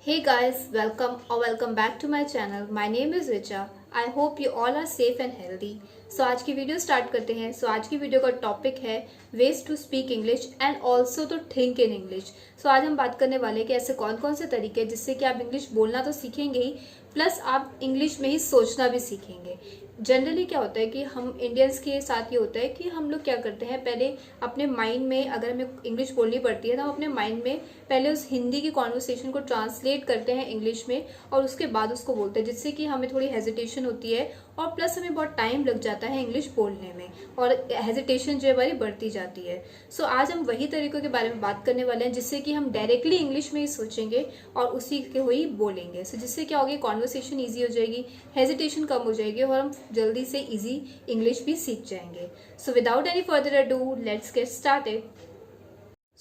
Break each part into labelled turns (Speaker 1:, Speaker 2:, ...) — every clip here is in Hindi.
Speaker 1: Hey guys, welcome or welcome back to my channel. My name is Richa. I hope you all are safe and healthy. So आज की वीडियो स्टार्ट करते हैं. आज की वीडियो का टॉपिक है ways to speak English and also to think in English. आज हम बात करने वाले हैं कि ऐसे कौन कौन से तरीके हैं जिससे कि आप इंग्लिश बोलना तो सीखेंगे ही, प्लस आप इंग्लिश में ही सोचना भी सीखेंगे. जनरली क्या होता है कि हम इंडियंस के साथ ये होता है कि हम लोग क्या करते हैं, पहले अपने माइंड में अगर हमें इंग्लिश बोलनी पड़ती है तो हम अपने माइंड में पहले उस हिंदी की कॉन्वर्सेशन को ट्रांसलेट करते हैं इंग्लिश में और उसके बाद उसको बोलते हैं, जिससे कि हमें थोड़ी हेजिटेशन होती है और प्लस हमें बहुत टाइम लग जाता है इंग्लिश बोलने में और हेजिटेशन जो है हमारी बढ़ती जाती है. आज हम वही तरीकों के बारे में बात करने वाले हैं जिससे कि हम डायरेक्टली इंग्लिश में ही सोचेंगे और उसी के वही बोलेंगे. जिससे क्या होगी, कॉन्वर्सेशन ईजी हो जाएगी, हेजिटेशन कम हो जाएगी और हम जल्दी से इजी इंग्लिश भी सीख जाएंगे. Without any further ado, let's get started.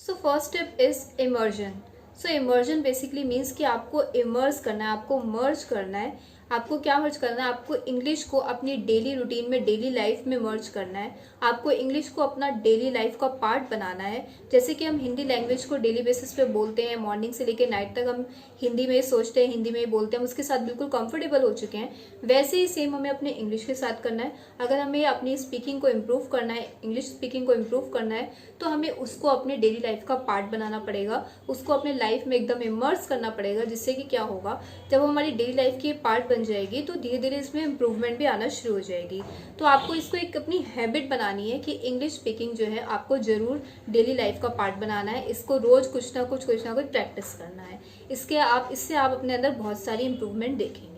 Speaker 1: First step is immersion. Immersion basically means कि आपको इमर्स करना है, आपको मर्ज करना है. आपको क्या मर्ज करना है, आपको इंग्लिश को अपनी डेली रूटीन में, डेली लाइफ में मर्ज करना है. आपको इंग्लिश को अपना डेली लाइफ का पार्ट बनाना है. जैसे कि हम हिंदी लैंग्वेज को डेली बेसिस पे बोलते हैं, मॉर्निंग से लेकर नाइट तक हम हिंदी में सोचते हैं, हिंदी में ही बोलते हैं, हम उसके साथ बिल्कुल कंफर्टेबल हो चुके हैं. वैसे ही सेम हमें अपने इंग्लिश के साथ करना है. अगर हमें अपनी स्पीकिंग को इम्प्रूव करना है, इंग्लिश स्पीकिंग को इम्प्रूव करना है, तो हमें उसको अपने डेली लाइफ का पार्ट बनाना पड़ेगा, उसको अपने लाइफ में एकदम इमर्स करना पड़ेगा. जिससे कि क्या होगा, जब हमारी डेली लाइफ की पार्ट बन जाएगी तो धीरे धीरे इसमें इम्प्रूवमेंट भी आना शुरू हो जाएगी. आपको इसको एक अपनी हैबिट बनानी है कि इंग्लिश स्पीकिंग जो है आपको जरूर डेली लाइफ का पार्ट बनाना है. इसको रोज कुछ ना कुछ प्रैक्टिस करना है. इससे आप अपने अंदर बहुत सारी इम्प्रूवमेंट देखेंगे.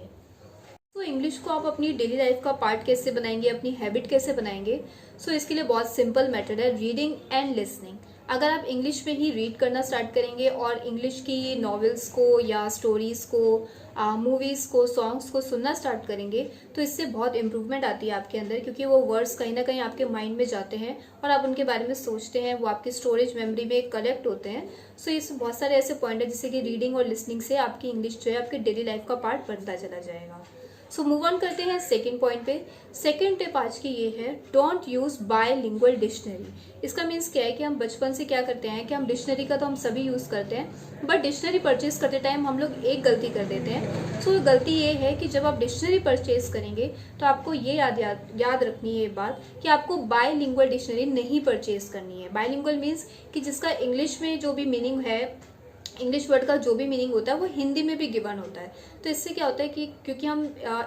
Speaker 1: इंग्लिश को आप अपनी डेली लाइफ का पार्ट कैसे बनाएंगे, अपनी हैबिट कैसे बनाएंगे. इसके लिए बहुत सिंपल मेथड है, रीडिंग एंड लिसनिंग. अगर आप इंग्लिश में ही रीड करना स्टार्ट करेंगे और इंग्लिश की नॉवेल्स को या स्टोरीज को, मूवीज़ को, सॉन्ग्स को सुनना स्टार्ट करेंगे तो इससे बहुत इम्प्रूवमेंट आती है आपके अंदर, क्योंकि वो वर्ड्स कहीं ना कहीं आपके माइंड में जाते हैं और आप उनके बारे में सोचते हैं, वो आपकी स्टोरेज मेमोरी में कलेक्ट होते हैं. इस बहुत सारे ऐसे पॉइंट है जिससे कि रीडिंग और लिसनिंग से आपकी इंग्लिश जो है आपके डेली लाइफ का पार्ट बनता चला जाएगा. मूव ऑन करते हैं सेकंड पॉइंट पे. सेकंड टिप आज की ये है, डोंट यूज बायलिंगुअल डिक्शनरी. इसका मीन्स क्या है कि हम बचपन से क्या करते हैं कि हम डिक्शनरी का तो हम सभी यूज़ करते हैं, बट डिक्शनरी परचेज करते टाइम हम लोग एक गलती कर देते हैं. गलती ये है कि जब आप डिक्शनरी परचेज करेंगे तो आपको ये याद रखनी है ये बात कि आपको बायलिंगुअल डिक्शनरी नहीं परचेज करनी है. बायलिंगुअल मीन्स कि जिसका इंग्लिश में जो भी मीनिंग है, इंग्लिश वर्ड का जो भी मीनिंग होता है वो हिंदी में भी गिवन होता है. इससे क्या होता है कि क्योंकि हम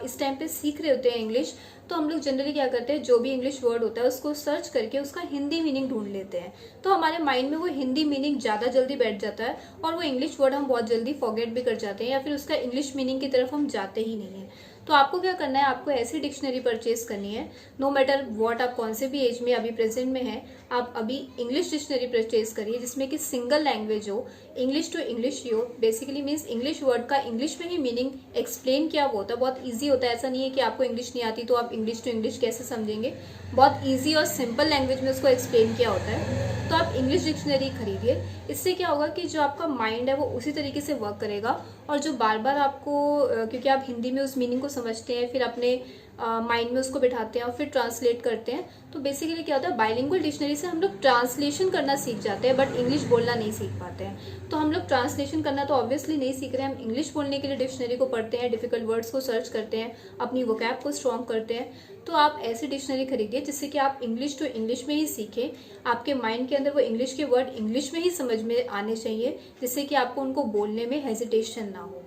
Speaker 1: इस टाइम पे सीख रहे होते हैं इंग्लिश, तो हम लोग जनरली क्या करते हैं, जो भी इंग्लिश वर्ड होता है उसको सर्च करके उसका हिंदी मीनिंग ढूंढ लेते हैं. हमारे माइंड में वो हिंदी मीनिंग ज़्यादा जल्दी बैठ जाता है और वो इंग्लिश वर्ड हम बहुत जल्दी फॉरगेट भी कर जाते हैं या फिर उसका इंग्लिश मीनिंग की तरफ हम जाते ही नहीं हैं. आपको क्या करना है, आपको ऐसी डिक्शनरी परचेज करनी है, नो मैटर व्हाट आप कौन से भी एज में अभी प्रेजेंट में है, आप अभी इंग्लिश डिक्शनरी परचेज करिए जिसमें कि सिंगल लैंग्वेज हो, इंग्लिश टू इंग्लिश ही हो. बेसिकली मीन्स इंग्लिश वर्ड का इंग्लिश में ही मीनिंग एक्सप्लेन किया हुआ होता है. बहुत ईजी होता है, ऐसा नहीं है कि आपको इंग्लिश नहीं आती तो आप इंग्लिश टू इंग्लिश कैसे समझेंगे. बहुत ईजी और सिंपल लैंग्वेज में उसको एक्सप्लेन किया होता है. आप इंग्लिश डिक्शनरी खरीदिए. इससे क्या होगा कि जो आपका माइंड है वो उसी तरीके से वर्क करेगा और जो बार बार आपको, क्योंकि आप हिंदी में उस मीनिंग को समझते हैं, फिर अपने माइंड में उसको बिठाते हैं और फिर ट्रांसलेट करते हैं. बेसिकली क्या होता है, बाइलिंगुअल डिक्शनरी से हम लोग ट्रांसलेशन करना सीख जाते हैं बट इंग्लिश बोलना नहीं सीख पाते हैं. हम लोग ट्रांसलेशन करना तो ऑब्वियसली नहीं सीख रहे हैं, हम इंग्लिश बोलने के लिए डिक्शनरी को पढ़ते हैं, डिफिकल्ट वर्ड्स को सर्च करते हैं, अपनी वोकैब को स्ट्रॉन्ग करते हैं. आप ऐसी डिक्शनरी खरीदिए जिससे कि आप इंग्लिश टू इंग्लिश में ही सीखें. आपके माइंड के अंदर वो इंग्लिश के वर्ड इंग्लिश में ही समझ में आने चाहिए, जिससे कि आपको उनको बोलने में हेजिटेशन ना हो.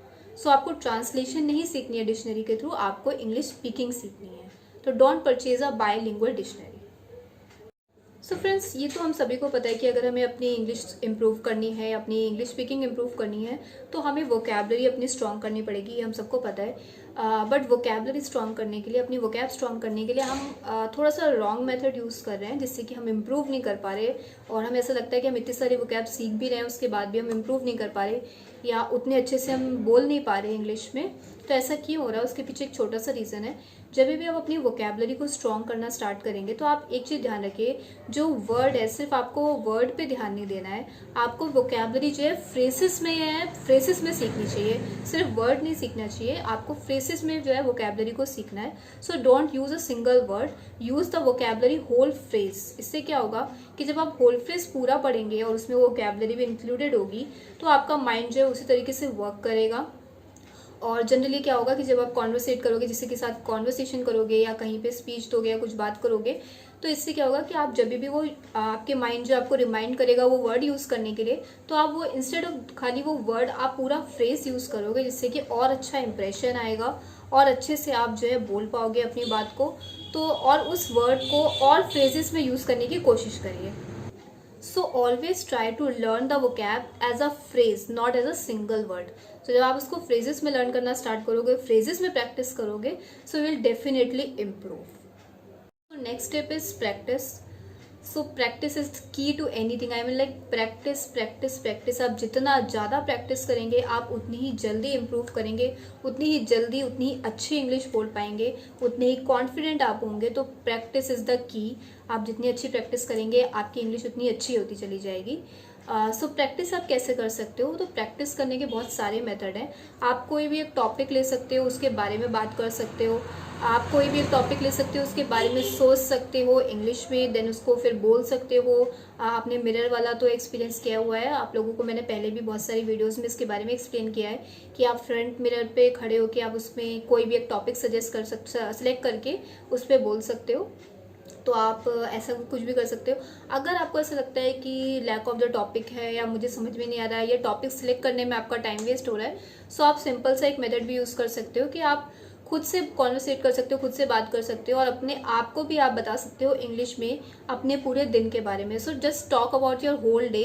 Speaker 1: आपको ट्रांसलेशन नहीं सीखनी है डिक्शनरी के थ्रू, आपको इंग्लिश स्पीकिंग सीखनी है. Don't purchase a bilingual dictionary. Friends, ये तो हम सभी को पता है कि अगर हमें अपनी इंग्लिश इम्प्रूव करनी है, अपनी इंग्लिश स्पीकिंग इम्प्रूव करनी है, तो हमें वोकैबलरी अपनी स्ट्रॉन्ग करनी पड़ेगी, ये हम सबको पता है. बट वोकैबलरी स्ट्रॉन्ग करने के लिए, अपनी वोकैब स्ट्रॉन्ग करने के लिए हम थोड़ा सा रॉन्ग मेथड यूज़ कर रहे हैं, जिससे कि हम इम्प्रूव नहीं कर पा रहे और हमें ऐसा लगता है कि हम इतनी सारी वोकैब सीख भी रहे हैं, उसके बाद भी हम इम्प्रूव नहीं कर पा रहे या उतने अच्छे से हम बोल नहीं पा रहे इंग्लिश में. ऐसा क्यों हो रहा है, उसके पीछे एक छोटा सा रीज़न है. जब भी आप अपनी वोकैबलरी को स्ट्रॉन्ग करना स्टार्ट करेंगे तो आप एक चीज़ ध्यान रखिए, जो वर्ड है सिर्फ आपको वर्ड पे ध्यान नहीं देना है, आपको वोकैबलरी जो है फ्रेसेस में सीखनी चाहिए. सिर्फ वर्ड नहीं सीखना चाहिए, आपको फ्रेसेस बेसिस में जो है वोकेबलरी को सीखना है। So don't use a single word, use the vocabulary whole phrase. इससे क्या होगा कि जब आप होल फ्रेज पूरा पढ़ेंगे और उसमें वोकेबलरी भी इंक्लूडेड होगी तो आपका माइंड जो है उसी तरीके से वर्क करेगा। और जनरली क्या होगा कि जब आप कॉन्वर्सेट करोगे, किसी के साथ कॉन्वर्सेशन करोगे या कहीं पे स्पीच दोगे या कुछ बात करोगे, तो इससे क्या होगा कि आप जब भी वो आपके माइंड जो आपको रिमाइंड करेगा वो वर्ड यूज़ करने के लिए, तो आप वो इंस्टेड ऑफ खाली वो वर्ड आप पूरा फ्रेज यूज़ करोगे, जिससे कि और अच्छा इंप्रेशन आएगा और अच्छे से आप जो है बोल पाओगे अपनी बात को। तो और उस वर्ड को और फ्रेजेस में यूज़ करने की कोशिश करिए। So always try to learn the vocab as a phrase, not as a single word. तो जब आप उसको फ्रेजेस में लर्न करना स्टार्ट करोगे, फ्रेजेस में प्रैक्टिस करोगे, so will definitely improve. So next step is practice. So practice is key to anything. I mean like practice, practice, practice. आप जितना ज़्यादा प्रैक्टिस करेंगे आप उतनी ही जल्दी इम्प्रूव करेंगे, उतनी ही जल्दी उतनी ही अच्छी इंग्लिश बोल पाएंगे, उतने ही कॉन्फिडेंट आप होंगे। तो प्रैक्टिस इज़ द की। आप जितनी अच्छी प्रैक्टिस करेंगे आपकी इंग्लिश उतनी अच्छी होती चली जाएगी। सो प्रैक्टिस आप कैसे कर सकते हो? तो प्रैक्टिस करने के बहुत सारे मेथड हैं। आप कोई भी एक टॉपिक ले सकते हो, उसके बारे में बात कर सकते हो। आप कोई भी एक टॉपिक ले सकते हो, उसके बारे में सोच सकते हो इंग्लिश में, देन उसको फिर बोल सकते हो। आपने मिरर वाला तो एक्सपीरियंस किया हुआ है, आप लोगों को मैंने पहले भी बहुत सारी वीडियोस में इसके बारे में एक्सप्लेन किया है कि आप फ्रंट मिरर पे खड़े होकर आप उसमें कोई भी एक टॉपिक सजेस्ट कर सकते, सेलेक्ट करके उस पर बोल सकते हो। तो आप ऐसा कुछ भी कर सकते हो। अगर आपको ऐसा लगता है कि लैक ऑफ द टॉपिक है या मुझे समझ में नहीं आ रहा है या टॉपिक सिलेक्ट करने में आपका टाइम वेस्ट हो रहा है, सो आप सिंपल सा एक मेथड भी यूज़ कर सकते हो कि आप खुद से कॉन्वर्सेट कर सकते हो, खुद से बात कर सकते हो और अपने आप को भी आप बता सकते हो इंग्लिश में अपने पूरे दिन के बारे में। So just talk about your whole day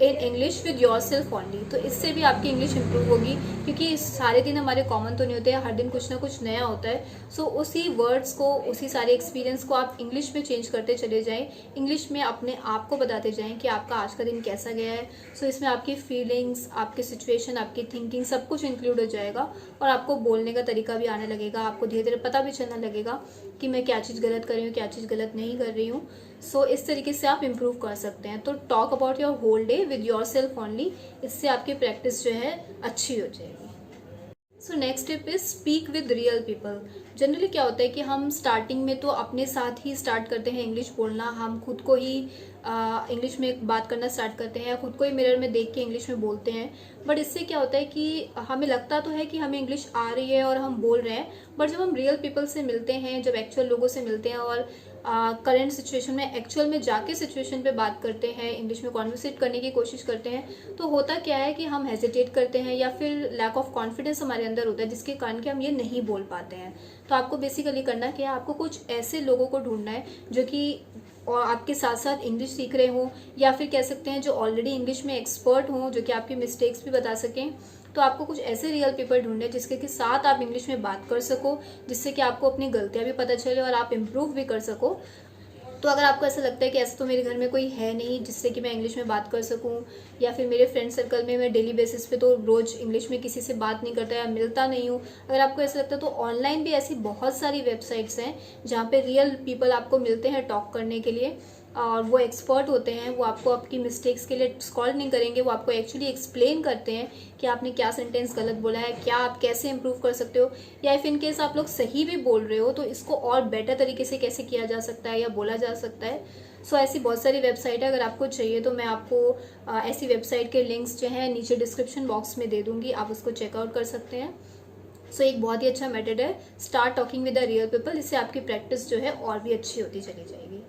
Speaker 1: in English with yourself only. तो इससे भी आपकी इंग्लिश इंप्रूव होगी, क्योंकि सारे दिन हमारे कॉमन तो नहीं होते हैं, हर दिन कुछ ना कुछ नया होता है। सो उसी वर्ड्स को, उसी सारे एक्सपीरियंस को आप इंग्लिश में चेंज करते चले जाएं, इंग्लिश में अपने आप को बताते जाएं कि आपका आज का दिन कैसा गया है। सो इसमें आपकी फीलिंग्स, आपकी सिचुएशन, आपकी थिंकिंग सब कुछ इंक्लूड हो जाएगा और आपको बोलने का तरीका भी आने लगेगा। आपको धीरे धीरे पता भी चलने लगेगा कि मैं क्या चीज़ गलत कर रही हूँ, क्या चीज़ गलत नहीं कर रही हूँ। सो इस तरीके से आप इम्प्रूव कर सकते हैं। तो talk about your whole day with yourself only, इससे आपकी प्रैक्टिस जो है अच्छी हो जाएगी। So next tip is speak with real people. Generally क्या होता है कि हम स्टार्टिंग में तो अपने साथ ही स्टार्ट करते हैं इंग्लिश बोलना, हम खुद को ही इंग्लिश में बात करना स्टार्ट करते हैं, खुद को ही मिरर में देख के इंग्लिश में बोलते हैं। बट इससे क्या होता है कि हमें लगता तो है कि हमें इंग्लिश आ रही है और हम बोल रहे हैं, बट जब हम रियल पीपल से मिलते हैं, जब एक्चुअल लोगों से मिलते हैं और करंट सिचुएशन में एक्चुअल में जाके सिचुएशन पे बात करते हैं, इंग्लिश में कॉन्वर्सेट करने की कोशिश करते हैं, तो होता क्या है कि हम हेजिटेट करते हैं या फिर लैक ऑफ कॉन्फिडेंस हमारे अंदर होता है, जिसके कारण कि हम ये नहीं बोल पाते हैं। तो आपको बेसिकली करना क्या है, आपको कुछ ऐसे लोगों को ढूंढना है जो कि और आपके साथ साथ इंग्लिश सीख रहे हों, या फिर कह सकते हैं जो ऑलरेडी इंग्लिश में एक्सपर्ट हों, जो कि आपकी मिस्टेक्स भी बता सकें। तो आपको कुछ ऐसे रियल पीपल ढूंढने जिसके के साथ आप इंग्लिश में बात कर सको, जिससे कि आपको अपनी गलतियां भी पता चले और आप इम्प्रूव भी कर सको। तो अगर आपको ऐसा लगता है कि ऐसा तो मेरे घर में कोई है नहीं जिससे कि मैं इंग्लिश में बात कर सकूं, या फिर मेरे फ्रेंड सर्कल में मैं डेली बेसिस पे तो रोज़ इंग्लिश में किसी से बात नहीं करता या मिलता नहीं हूं, अगर आपको ऐसा लगता है तो ऑनलाइन भी ऐसी बहुत सारी वेबसाइट्स हैं जहाँ पे रियल पीपल आपको मिलते हैं टॉक करने के लिए, और वो एक्सपर्ट होते हैं। वो आपको आपकी मिस्टेक्स के लिए स्कॉल नहीं करेंगे, वो आपको एक्चुअली एक्सप्लेन करते हैं कि आपने क्या सेंटेंस गलत बोला है, क्या आप कैसे इंप्रूव कर सकते हो, या इफ इन केस आप लोग सही भी बोल रहे हो तो इसको और बेटर तरीके से कैसे किया जा सकता है या बोला जा सकता है। सो ऐसी बहुत सारी वेबसाइट है, अगर आपको चाहिए तो मैं आपको ऐसी वेबसाइट के लिंक्स जो हैं नीचे डिस्क्रिप्शन बॉक्स में दे दूँगी, आप उसको चेकआउट कर सकते हैं। सो एक बहुत ही अच्छा मेथड है start talking with the real people, इससे आपकी प्रैक्टिस जो है और भी अच्छी होती चली जाएगी।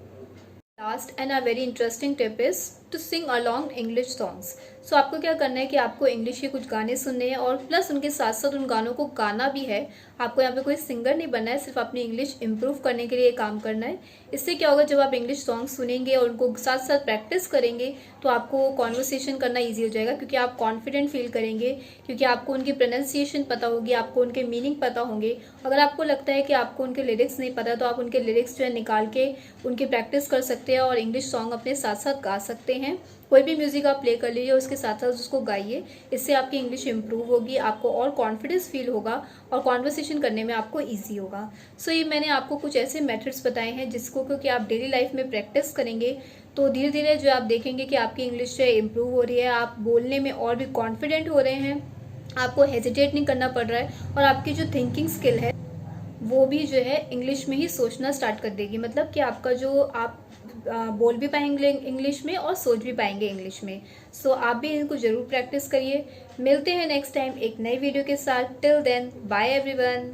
Speaker 1: Last and a very interesting tip is to sing along English songs. So आपको क्या करना है कि आपको इंग्लिश के कुछ गाने सुनने हैं और प्लस उनके साथ साथ उन गानों को गाना भी है। आपको यहाँ पे कोई सिंगर नहीं बनना है, सिर्फ अपनी इंग्लिश इंप्रूव करने के लिए काम करना है। इससे क्या होगा, जब आप इंग्लिश सॉन्ग सुनेंगे और उनको साथ साथ प्रैक्टिस करेंगे तो आपको कॉन्वर्सेशन करना ईजी हो जाएगा, क्योंकि आप कॉन्फिडेंट फील करेंगे, क्योंकि आपको उनकी प्रोनाउंसिएशन पता होगी, आपको उनके मीनिंग पता होंगे। अगर आपको लगता है कि आपको उनके लिरिक्स नहीं पता तो आप उनके लिरिक्स जो है निकाल के उनकी प्रैक्टिस कर सकते हैं और इंग्लिश सॉन्ग अपने साथ साथ गा सकते हैं। कोई भी म्यूजिक आप प्ले कर लीजिए, उसके साथ साथ उसको गाइए, इससे आपकी इंग्लिश इंप्रूव होगी, आपको और कॉन्फिडेंस फील होगा और कॉन्वर्सेशन करने में आपको इजी होगा। सो ये मैंने आपको कुछ ऐसे मेथड्स बताए हैं जिसको क्योंकि आप डेली लाइफ में प्रैक्टिस करेंगे तो धीरे धीरे जो आप देखेंगे कि आपकी इंग्लिश जो है इम्प्रूव हो रही है, आप बोलने में और भी कॉन्फिडेंट हो रहे हैं आपको हेजिटेट नहीं करना पड़ रहा है और आपकी जो थिंकिंग स्किल है वो भी जो है इंग्लिश में ही सोचना स्टार्ट कर देगी। मतलब कि आपका जो आप बोल भी पाएंगे इंग्लिश में और सोच भी पाएंगे इंग्लिश में। सो आप भी इनको ज़रूर प्रैक्टिस करिए। मिलते हैं नेक्स्ट टाइम एक नई वीडियो के साथ। Till then bye everyone.